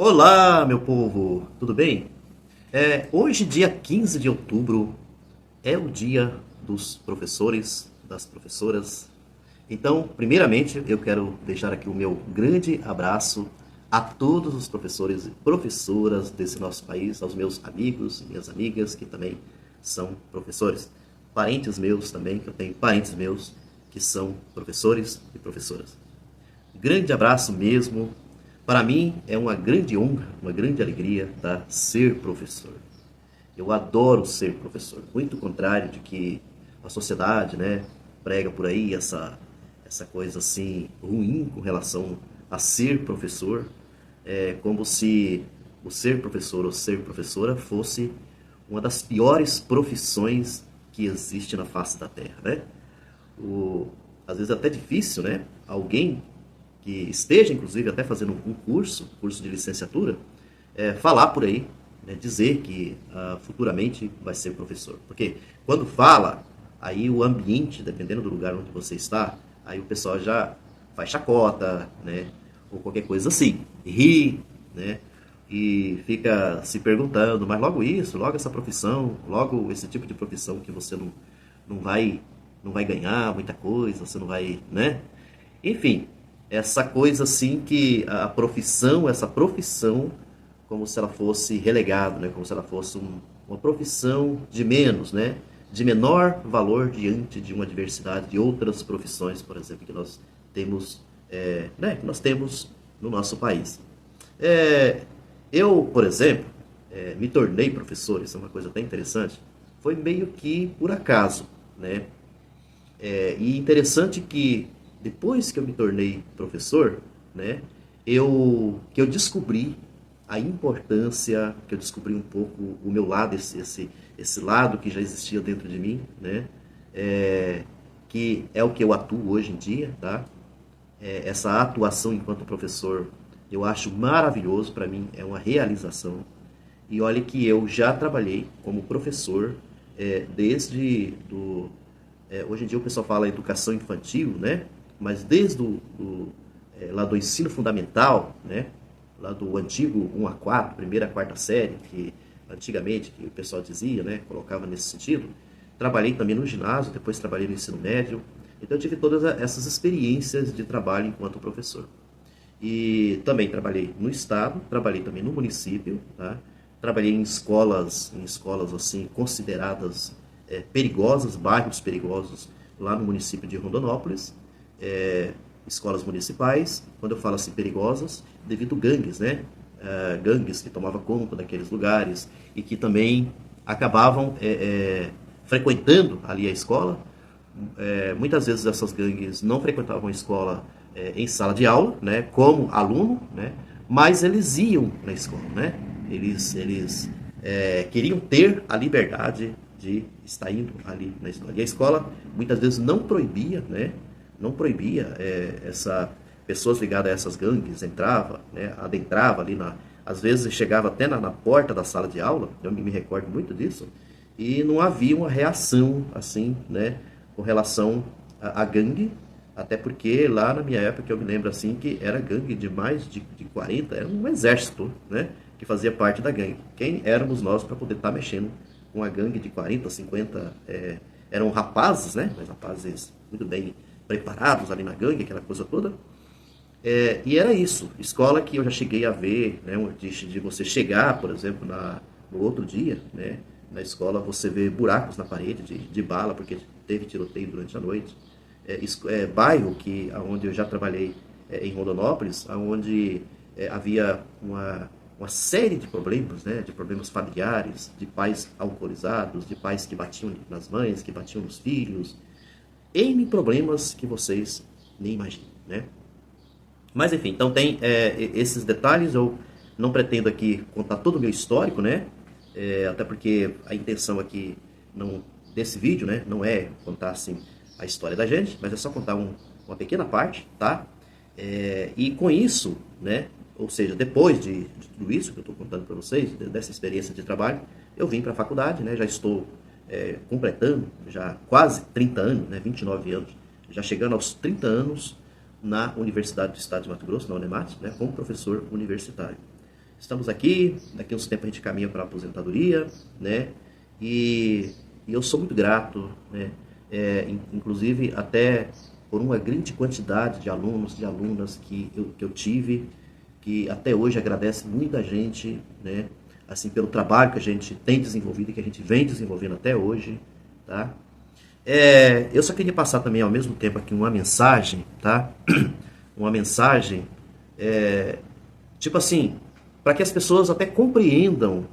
Olá, meu povo, tudo bem? Hoje, dia 15 de outubro, é o dia dos professores, das professoras. Então, primeiramente, eu quero deixar aqui o meu grande abraço a todos os professores e professoras desse nosso país, aos meus amigos e minhas amigas que também são professores. Parentes meus também, que eu tenho parentes meus que são professores e professoras. Grande abraço mesmo. Para mim é uma grande honra, uma grande alegria, tá, ser professor. Eu adoro ser professor. Muito contrário de que a sociedade, né, prega por aí essa coisa assim ruim com relação a ser professor, como se o ser professor ou ser professora fosse uma das piores profissões que existe na face da Terra, né? o, Às vezes é até difícil, né? Alguém que esteja, inclusive, até fazendo um curso de licenciatura, falar por aí, né? Dizer que futuramente vai ser professor. Porque quando fala, aí o ambiente, dependendo do lugar onde você está, aí o pessoal já faz chacota, né? Ou qualquer coisa assim, ri, né? E fica se perguntando, mas logo isso, logo essa profissão, logo esse tipo de profissão que você não vai não vai ganhar muita coisa, você não vai, né? Enfim, essa coisa assim que a profissão, essa profissão, como se ela fosse relegada, né? Como se ela fosse uma profissão de menos, né? De menor valor diante de uma diversidade de outras profissões, por exemplo, que nós temos, né? Que nós temos no nosso país. É, eu, por exemplo, me tornei professor, isso é uma coisa até interessante, foi meio que por acaso, né? E interessante que depois que eu me tornei professor, né, que eu descobri a importância, que eu descobri um pouco o meu lado, esse lado que já existia dentro de mim, né, que é o que eu atuo hoje em dia, tá? Essa atuação enquanto professor eu acho maravilhoso, para mim é uma realização. E olha que eu já trabalhei como professor desde hoje em dia o pessoal fala educação infantil, né? Mas desde lá do ensino fundamental, né? Lá do antigo 1 a 4, primeira a quarta série, que antigamente que o pessoal dizia, né? Colocava nesse sentido. Trabalhei também no ginásio, depois trabalhei no ensino médio. Então eu tive todas essas experiências de trabalho enquanto professor. E também trabalhei no estado, trabalhei também no município, tá? Trabalhei em escolas assim consideradas perigosas, bairros perigosos lá no município de Rondonópolis, escolas municipais. Quando eu falo assim perigosas, devido a gangues, né? Gangues que tomavam conta daqueles lugares e que também acabavam frequentando ali a escola. Muitas vezes essas gangues não frequentavam a escola em sala de aula, né, como aluno, né, mas eles iam na escola, né, eles queriam ter a liberdade de estar indo ali na escola. E a escola muitas vezes não proibia, né, não proibia essa pessoas ligadas a essas gangues entrava, né, adentrava ali às vezes chegava até na porta da sala de aula, eu me recordo muito disso, e não havia uma reação assim, né, com relação à gangue, até porque lá na minha época eu me lembro assim que era gangue de mais de 40, era um exército, né, que fazia parte da gangue. Quem éramos nós para poder estar mexendo com a gangue de 40, 50, eram rapazes, né, mas rapazes muito bem preparados ali na gangue, aquela coisa toda. E era isso, escola que eu já cheguei a ver, né, de você chegar, por exemplo, no outro dia, né, na escola você vê buracos na parede de bala, porque teve tiroteio durante a noite. Bairro onde eu já trabalhei em Rondonópolis, onde havia uma série de problemas, né, de problemas familiares, de pais alcoolizados, de pais que batiam nas mães, que batiam nos filhos, N problemas que vocês nem imaginam, né? Mas enfim, então tem esses detalhes. Eu não pretendo aqui contar todo o meu histórico, né? Até porque a intenção aqui não, desse vídeo, né, não é contar assim a história da gente, mas é só contar uma pequena parte, tá? E com isso, né? Ou seja, depois de tudo isso que eu estou contando para vocês, dessa experiência de trabalho, eu vim para a faculdade, né? Já estou completando já quase 30 anos, né? 29 anos, já chegando aos 30 anos na Universidade do Estado de Mato Grosso, na Unemat, né, como professor universitário. estamos aqui, daqui a uns tempos a gente caminha para a aposentadoria, né? E eu sou muito grato, né? Inclusive até por uma grande quantidade de alunos, de alunas que eu tive, que até hoje agradece muita gente, né? Assim, pelo trabalho que a gente tem desenvolvido e que a gente vem desenvolvendo até hoje, tá? Eu só queria passar também ao mesmo tempo aqui uma mensagem, tá? Uma mensagem, tipo assim, para que as pessoas até compreendam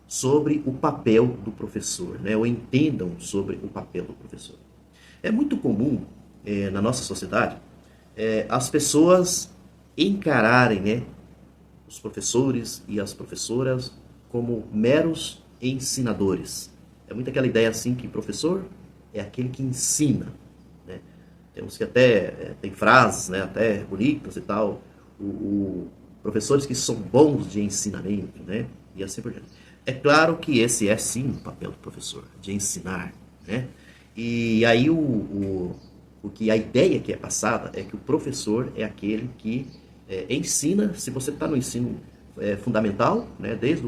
sobre o papel do professor, né? Ou entendam sobre o papel do professor. É muito comum na nossa sociedade as pessoas encararem, né, os professores e as professoras como meros ensinadores. É muito aquela ideia assim que professor é aquele que ensina, né? Temos que até tem frases, né, até bonitas e tal. Professores que são bons de ensinamento, né? E assim por diante. É claro que esse é sim o papel do professor, de ensinar, né? E aí o que a ideia que é passada é que o professor é aquele que ensina. Se você está no ensino fundamental, né? Desde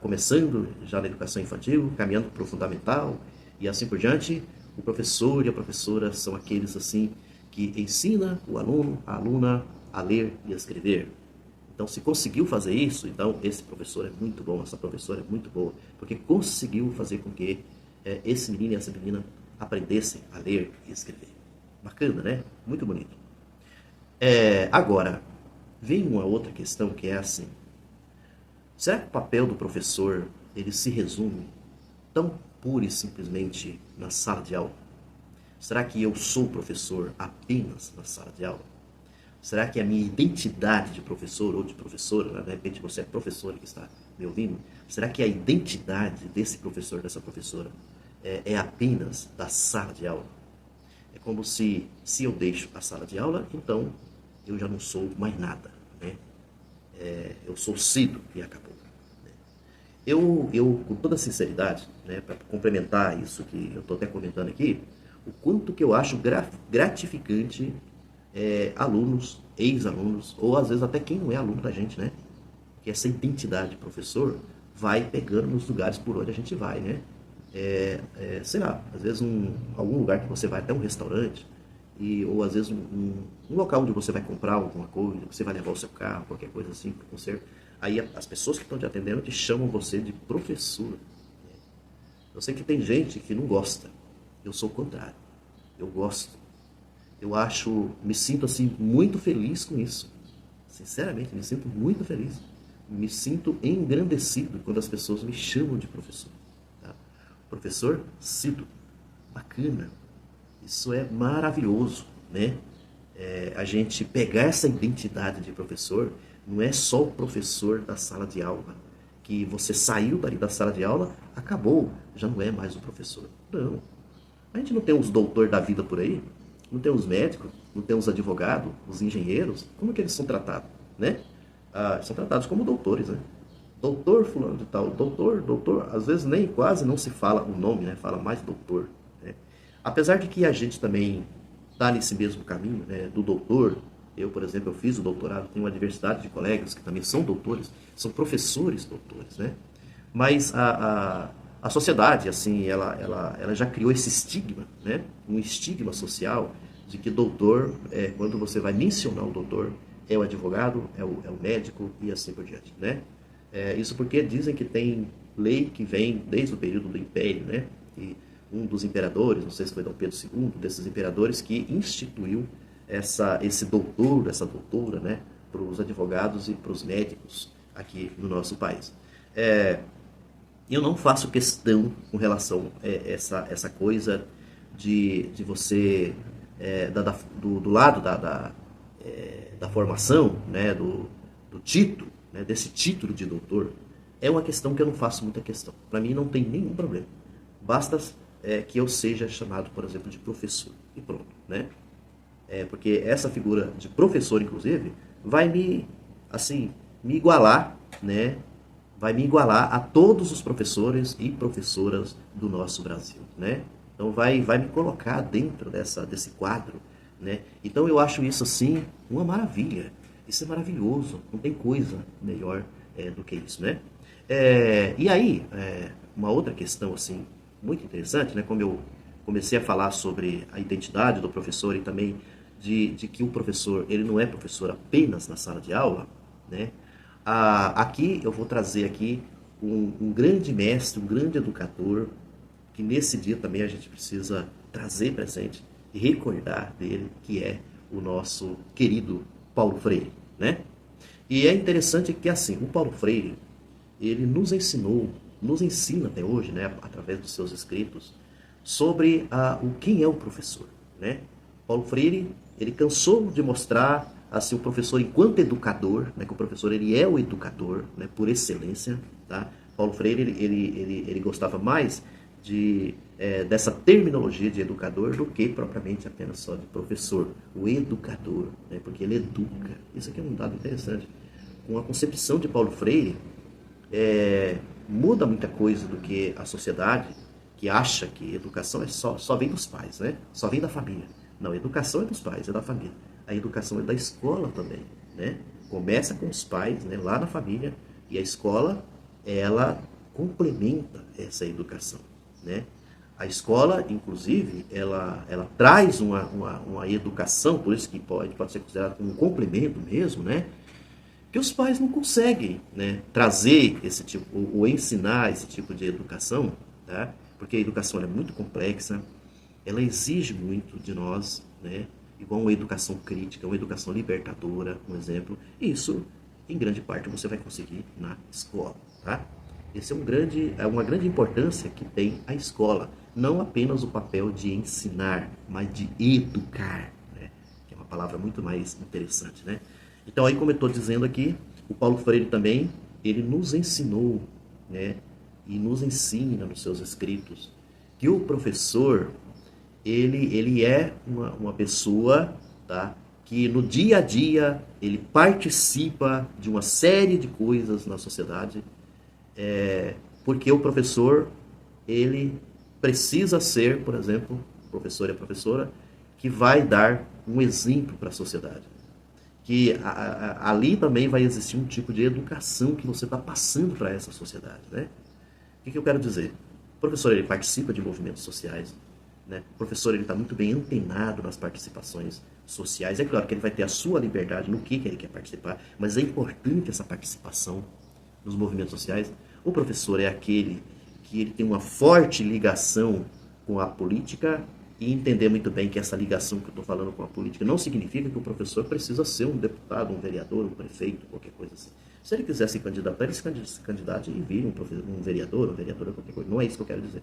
começando já na educação infantil, caminhando para o fundamental e assim por diante, o professor e a professora são aqueles assim que ensina o aluno, a aluna a ler e a escrever. Então, se conseguiu fazer isso, então esse professor é muito bom, essa professora é muito boa, porque conseguiu fazer com que esse menino e essa menina aprendessem a ler e escrever. Bacana, né? Muito bonito. Agora, vem uma outra questão que é assim: será que o papel do professor ele se resume tão pura e simplesmente na sala de aula? Será que eu sou professor apenas na sala de aula? Será que a minha identidade de professor ou de professora, né? De repente você é professora que está me ouvindo, será que a identidade desse professor, dessa professora, é apenas da sala de aula? É como se eu deixo a sala de aula, então eu já não sou mais nada, né? Eu sou sido e acabou. Né? Eu, com toda sinceridade, né, para complementar isso que eu estou até comentando aqui, o quanto que eu acho gratificante alunos, ex-alunos, ou às vezes até quem não é aluno da gente, né? Que essa identidade de professor vai pegando nos lugares por onde a gente vai, né? Sei lá, às vezes algum lugar que você vai, até um restaurante, ou às vezes um local onde você vai comprar alguma coisa, você vai levar o seu carro, qualquer coisa assim, para o concerto. Aí as pessoas que estão te atendendo te chamam você de professor. Eu sei que tem gente que não gosta. Eu sou o contrário. Eu gosto. Eu me sinto assim muito feliz com isso. Sinceramente, me sinto muito feliz. Me sinto engrandecido quando as pessoas me chamam de professor. Tá? Professor Cido. Bacana. Isso é maravilhoso, né? A gente pegar essa identidade de professor, não é só o professor da sala de aula, que você saiu dali da sala de aula, acabou, já não é mais o professor. Não. A gente não tem os doutores da vida por aí, não tem os médicos, não tem os advogados, os engenheiros, como que eles são tratados, né? São tratados como doutores, né? Doutor fulano de tal, doutor, às vezes nem quase não se fala o nome, né? Fala mais doutor, né? Apesar de que a gente também está nesse mesmo caminho, né, do doutor. Eu, por exemplo, eu fiz o doutorado, tenho uma diversidade de colegas que também são doutores, são professores doutores, né? Mas a sociedade, assim, ela já criou esse estigma, né? Um estigma social de que doutor, quando você vai mencionar o doutor, é o advogado, é o médico e assim por diante, né? Isso porque dizem que tem lei que vem desde o período do Império, né? E um dos imperadores, não sei se foi Dom Pedro II, desses imperadores que instituiu esse doutor, essa doutora, né? Para os advogados e para os médicos aqui no nosso país. Eu não faço questão com relação a essa coisa de você, do lado da formação, né, do título, né, desse título de doutor, é uma questão que eu não faço muita questão. Para mim não tem nenhum problema. Basta que eu seja chamado, por exemplo, de professor. E pronto, né? Porque essa figura de professor, inclusive, vai me igualar, né? Vai me igualar a todos os professores e professoras do nosso Brasil, né? Então vai me colocar dentro desse quadro, né? Então eu acho isso assim uma maravilha. Isso é maravilhoso. Não tem coisa melhor do que isso, né? E aí, uma outra questão, assim, muito interessante, né? Como eu comecei a falar sobre a identidade do professor e também de que o professor, ele não é professor apenas na sala de aula, né? Aqui eu vou trazer aqui um grande mestre, um grande educador, que nesse dia também a gente precisa trazer presente e recordar dele, que é o nosso querido Paulo Freire, né? E é interessante que assim, o Paulo Freire, ele nos ensinou, nos ensina até hoje, né, através dos seus escritos, sobre quem é o professor, né? Paulo Freire, ele cansou de mostrar assim o professor enquanto educador, né, que o professor ele é o educador, né, por excelência, tá? Paulo Freire ele gostava mais dessa terminologia de educador do que propriamente apenas só de professor, o educador, né, porque ele educa. Isso aqui é um dado interessante. Com a concepção de Paulo Freire, muda muita coisa do que a sociedade que acha que educação só vem dos pais, né? Só vem da família. Não, a educação é dos pais, é da família. A educação é da escola também, né? Começa com os pais, né, lá na família, e a escola, ela complementa essa educação, né? A escola, inclusive, ela traz uma educação, por isso que pode ser considerado como um complemento mesmo, né? Que os pais não conseguem, né, trazer esse tipo, ou ensinar esse tipo de educação, tá? Porque a educação é muito complexa, ela exige muito de nós, né? Igual uma educação crítica, uma educação libertadora, um exemplo. E isso, em grande parte, você vai conseguir na escola, tá? Esse é uma grande importância que tem a escola. Não apenas o papel de ensinar, mas de educar, né? Que é uma palavra muito mais interessante, né? Então, aí, como eu estou dizendo aqui, o Paulo Freire também, ele nos ensinou, né? E nos ensina nos seus escritos que o professor, ele é uma pessoa, tá? Que no dia a dia ele participa de uma série de coisas na sociedade, porque o professor ele precisa ser, por exemplo, professor e a professora, que vai dar um exemplo para a sociedade. Que ali também vai existir um tipo de educação que você está passando para essa sociedade, né? O que eu quero dizer? O professor ele participa de movimentos sociais, né? O professor ele está muito bem antenado nas participações sociais. É claro que ele vai ter a sua liberdade no que ele quer participar, mas é importante essa participação nos movimentos sociais. O professor é aquele que ele tem uma forte ligação com a política e entender muito bem que essa ligação que eu estou falando com a política não significa que o professor precisa ser um deputado, um vereador, um prefeito, qualquer coisa assim. Se ele quiser se candidatar, ele se candidate e vire um vereador, uma vereadora, qualquer coisa. Não é isso que eu quero dizer.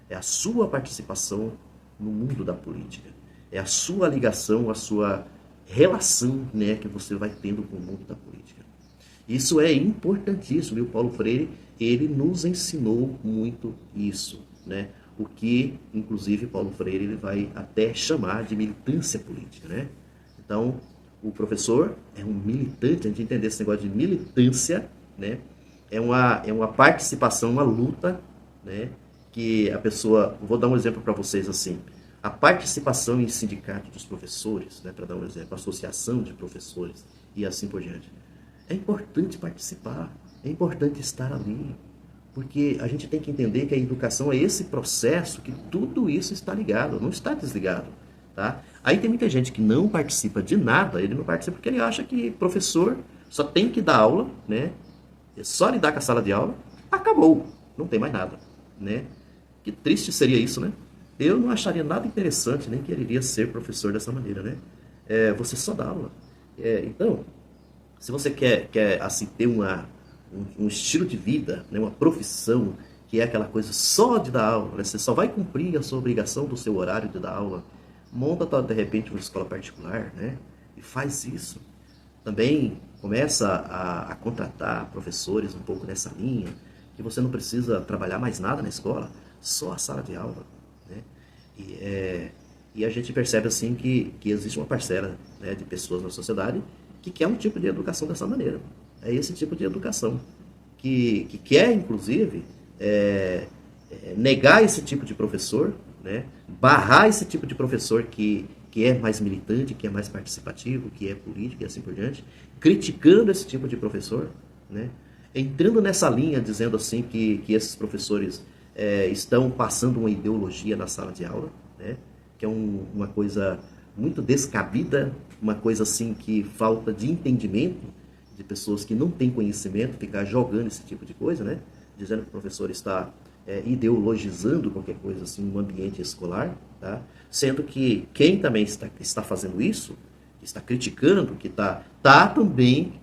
É a sua participação no mundo da política. É a sua ligação, a sua relação, né, que você vai tendo com o mundo da política. Isso é importantíssimo, e o Paulo Freire, ele nos ensinou muito isso, né? O que, inclusive, Paulo Freire ele vai até chamar de militância política, né? Então, o professor é um militante, a gente entender esse negócio de militância, né? É uma participação, uma luta, né? Que a pessoa, vou dar um exemplo para vocês assim, a participação em sindicato dos professores, né? Para dar um exemplo, associação de professores e assim por diante. É importante participar, é importante estar ali, porque a gente tem que entender que a educação é esse processo que tudo isso está ligado, não está desligado, tá? Aí tem muita gente que não participa de nada, ele não participa porque ele acha que professor só tem que dar aula, né? É só lidar com a sala de aula, acabou, não tem mais nada, né? Que triste seria isso, né? Eu não acharia nada interessante, nem quereria ser professor dessa maneira, né? Você só dá aula. Então, se você quer assim, ter um estilo de vida, né, uma profissão, que é aquela coisa só de dar aula, né, você só vai cumprir a sua obrigação do seu horário de dar aula, monta de repente uma escola particular, né, e faz isso. Também começa a contratar professores um pouco nessa linha, que você não precisa trabalhar mais nada na escola, só a sala de aula, né? E a gente percebe assim que existe uma parcela, né, de pessoas na sociedade que quer um tipo de educação dessa maneira. É esse tipo de educação que quer, inclusive, negar esse tipo de professor, né? Barrar esse tipo de professor que é mais militante, que é mais participativo, que é político e assim por diante, criticando esse tipo de professor, né? entrando nessa linha, dizendo assim que esses professores estão passando uma ideologia na sala de aula, né? Que é uma coisa muito descabida, uma coisa assim que falta de entendimento de pessoas que não têm conhecimento, ficar jogando esse tipo de coisa, né? Dizendo que o professor está ideologizando qualquer coisa assim no ambiente escolar, tá? Sendo que quem também está fazendo isso, está criticando, que está também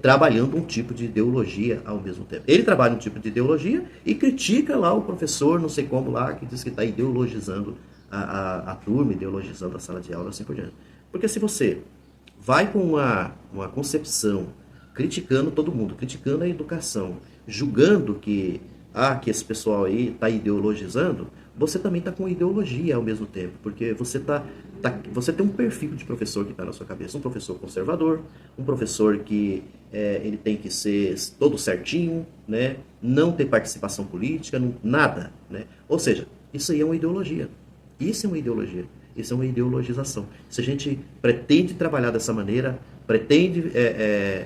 trabalhando um tipo de ideologia ao mesmo tempo. Ele trabalha um tipo de ideologia e critica lá o professor, não sei como lá, que diz que está ideologizando a turma, ideologizando a sala de aula, assim por diante. Porque se você vai com uma concepção criticando todo mundo, criticando a educação, julgando que esse pessoal aí está ideologizando, você também está com ideologia ao mesmo tempo, porque você tem um perfil de professor que está na sua cabeça, um professor conservador, um professor que ele tem que ser todo certinho, né? Não ter participação política, nada, né? Ou seja, isso aí é uma ideologia. Isso é uma ideologia. Isso é uma ideologização. Se a gente pretende trabalhar dessa maneira, pretende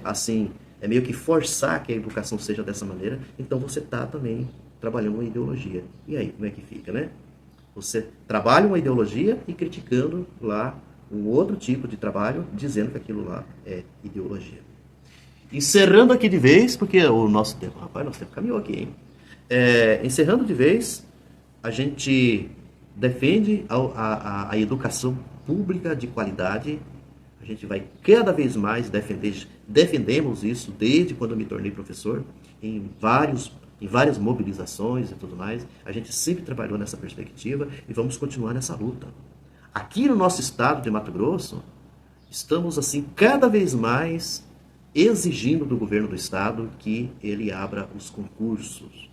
assim, meio que forçar que a educação seja dessa maneira, então você está também trabalhando uma ideologia. E aí, como é que fica, né? Você trabalha uma ideologia e criticando lá um outro tipo de trabalho, dizendo que aquilo lá é ideologia. Encerrando aqui de vez, porque o nosso tempo caminhou aqui, hein? Encerrando de vez, a gente defende a educação pública de qualidade. A gente vai cada vez mais defendemos isso desde quando eu me tornei professor, em várias mobilizações e tudo mais. A gente sempre trabalhou nessa perspectiva e vamos continuar nessa luta. Aqui no nosso estado de Mato Grosso, estamos assim cada vez mais exigindo do governo do estado que ele abra os concursos.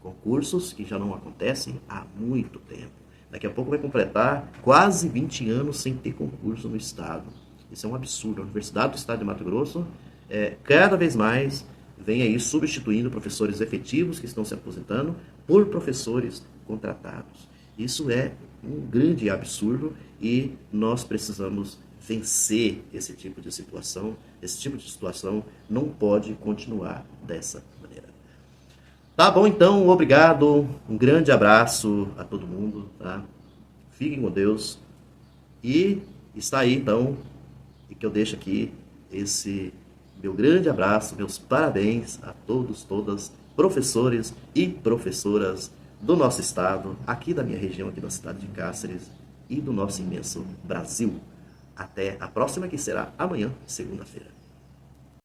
Concursos que já não acontecem há muito tempo. Daqui a pouco vai completar quase 20 anos sem ter concurso no estado. Isso é um absurdo. A Universidade do Estado de Mato Grosso, cada vez mais, vem aí substituindo professores efetivos que estão se aposentando por professores contratados. Isso é um grande absurdo e nós precisamos vencer esse tipo de situação. Esse tipo de situação não pode continuar dessa maneira. Tá bom, então, obrigado. Um grande abraço a todo mundo, tá? Fiquem com Deus. E está aí, então, e que eu deixo aqui esse meu grande abraço, meus parabéns a todos, todas, professores e professoras do nosso estado, aqui da minha região, aqui da cidade de Cáceres e do nosso imenso Brasil. Até a próxima, que será amanhã, segunda-feira.